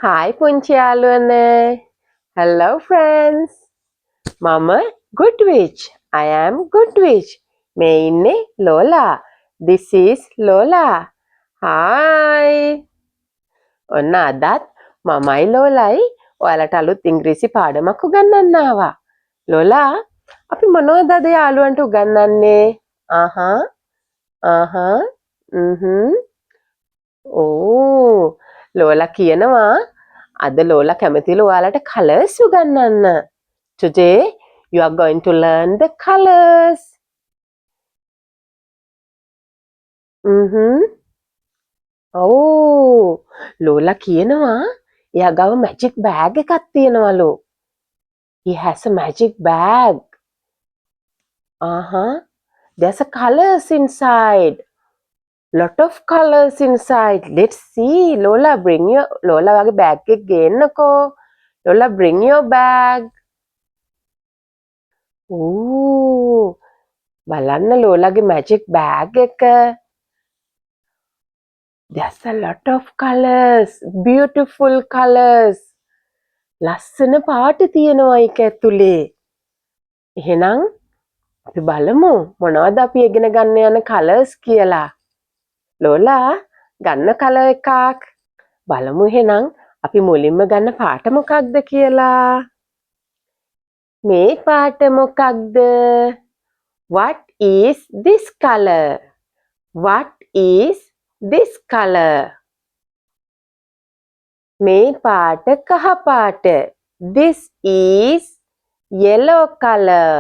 Hi පුංචි යාළුවනේ. Hello friends. මම Goodwitch. I am Goodwitch. මේ ඉන්නේ Lola. This is Lola. Hi. ඔන්න අදත් මමයි ලෝලයි ඔයාලට අලුත් ඉංග්‍රීසි පාඩමක් උගන්වන්න ආවා. Lola, අපි මොනවද අද යාළුවන්ට උගන්වන්නේ? ඕ ලෝලා කියනවා අද ලෝලා කැමතිලු ඔයාලට colors උගන්වන්න. Today you are going to learn the colors. ඕ ලෝලා කියනවා එයා ගාව magic bag එකක් තියෙනවලු. He has a magic bag. There's a colors inside. Lot of colors inside. Let's see. Lola, Lola wage bag එක ගේන්නකෝ. Lola, bring your bag. Ooh. බලන්න ලෝලාගේ magic bag එක. There's a lot of colors. Beautiful colors. ලස්සන පාට තියෙනවා ඒක ඇතුලේ. එහෙනම් අපි බලමු මොනවද අපි ඉගෙන ගන්න යන colors කියලා. ලෝලා ගන්න color එකක්. බලමු එහෙනම් අපි මුලින්ම ගන්න පාට මොකක්ද කියලා. මේ පාට මොකක්ද? What is this color? What is this color? මේ පාට කහ පාට. This is yellow color.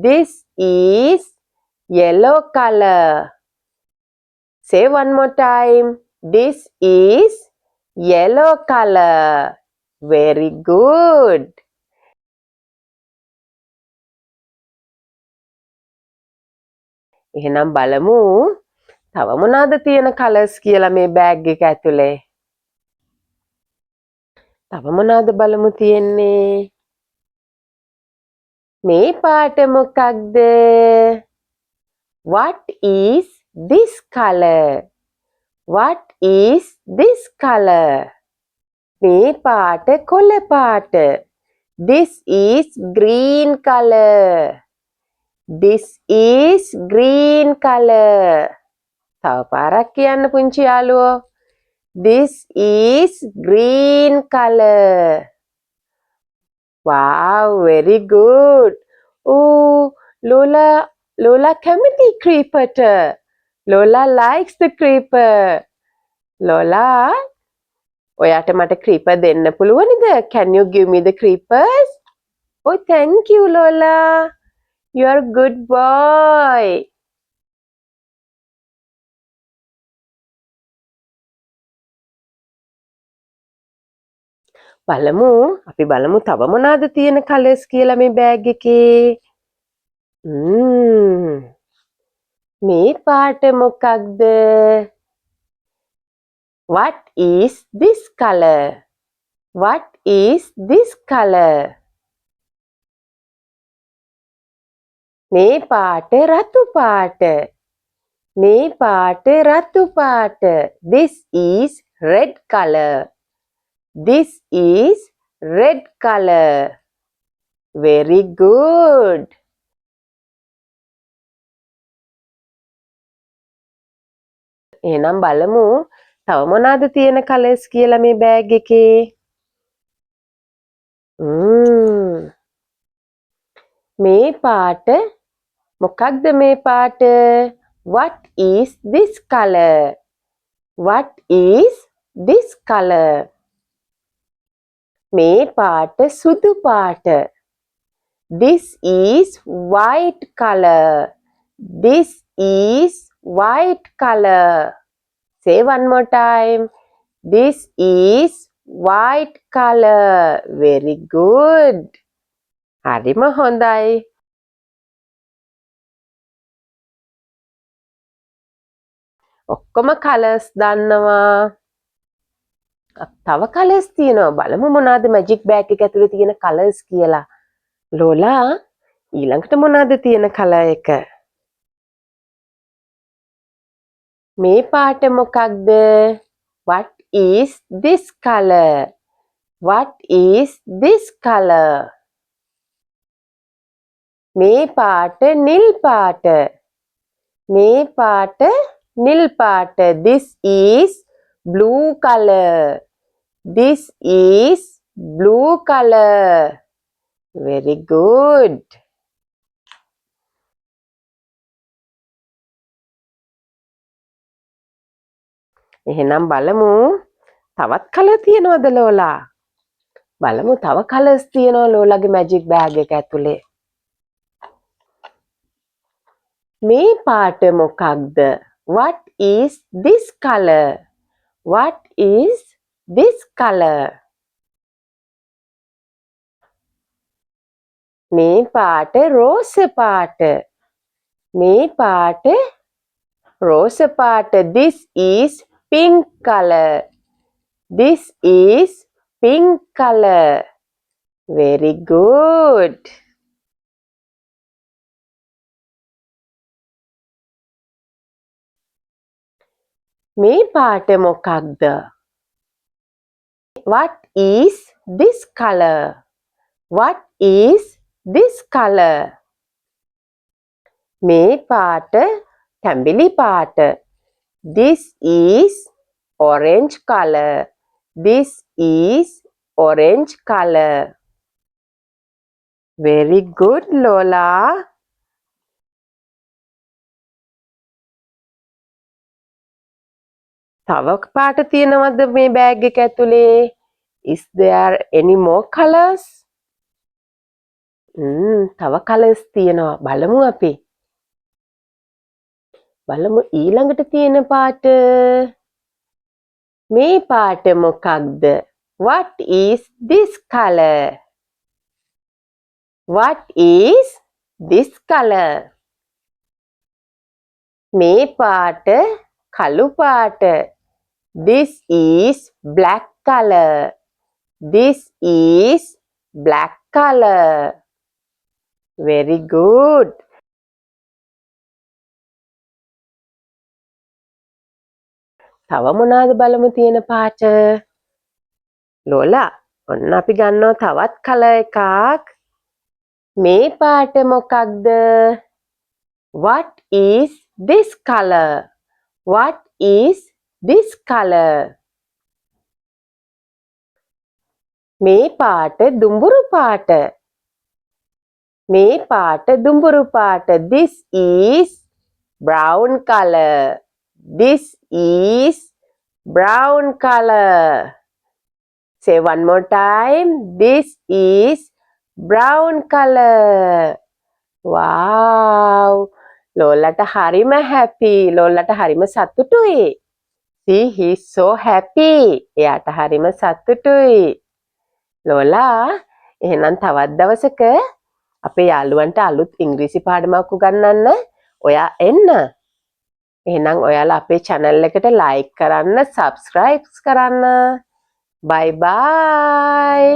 This is yellow color. Say one more time. This is yellow color. Very good. එහෙනම් බලමු තව මොනවද තියෙන colors කියලා මේ bag එක ඇතුලේ. තව මොනවද බලමු තියෙන්නේ? මේ පාට මොකක්ද? What is this color? What is this color? මේ පාට කොළ පාට. This is green color. This is green color. තව පාරක් කියන්න පුංචි යාළුවෝ. This is green color. Wow, very good. Lola කැමති creeperට. Lola likes the creeper. Lola, ඔයාට මට creeper දෙන්න පුළුවනිද? Can you give me the creepers? Oh, thank you, Lola. You are a good boy. අපි බලමු තව මොනවද තියෙන colors කියලා මේ bag එකේ. මේ පාට මොකක්ද? What is this color? What is this color? මේ පාට රතු පාට. මේ පාට රතු පාට. This is red color. This is red color. Very good. එහෙනම් බලමු තව මොනවද තියෙන colors කියලා මේ bag එකේ. මේ පාට මොකක්ද මේ පාට? What is this color? What is this color? මේ පාට සුදු පාට. This is white color. This is white color. Say one more time. This is white color. Very good. හරිම හොඳයි. ඔක්කොම colors දන්නවා. තව colors තියෙනවා. බලමු මොනවද magic bag එක ඇතුලේ තියෙන colors කියලා. ලෝලා ඊළඟට මොනවද තියෙන color එක? මේ පාට මොකක්ද? What is this color? What is this color? මේ පාට නිල් පාට. මේ පාට නිල් පාට. This is blue color. This is blue color. Very good. එහෙනම් බලමු තවත් කලර් තියනවද ලෝලා? බලමු තව කලර්ස් තියනවා ලෝලාගේ මැජික් බෑග් එක ඇතුලේ. මේ පාට මොකක්ද? What is this color? What is this color? මේ පාට රෝස පාට. මේ පාට රෝස පාට. This is pink color. This is pink color. Very good. මේ පාට මොකක්ද? What is this color? What is this color? මේ පාට තැඹිලි පාට. This is orange color. This is orange color. Very good, Lola. තව පාට තියෙනවද මේ බෑග් එක ඇතුලේ? Is there any more colors? තව colors තියෙනවා. බලමු අපි. බලමු ඊළඟට තියෙන පාට. මේ පාට මොකක්ද? What is this color? What is this color? මේ පාට කළු පාට. This is black color. This is black color. Very good. තව මොනවාද බලමු තියෙන පාට? ලෝලා, ඔන්න අපි ගන්නවා තවත් කලර් එකක්. මේ පාට මොකක්ද? What is this color? What is this color? මේ පාට දුඹුරු පාට. මේ පාට දුඹුරු පාට. This is brown color. This is brown color. Say one more time. This is brown color. Wow. ලෝලට හරිම happy. ලෝලට හරිම සතුටුයි. See, he's so happy. එයාට හරිම සතුටුයි. ලෝලා, එහෙනම් තවත් දවසක අපේ යාළුවන්ට අලුත් ඉංග්‍රීසි පාඩමක් උගන්වන්න ඔයා එන්න. එහෙනම් ඔයාලා අපේ channel එකට like කරන්න, subscribe කරන්න. Bye bye.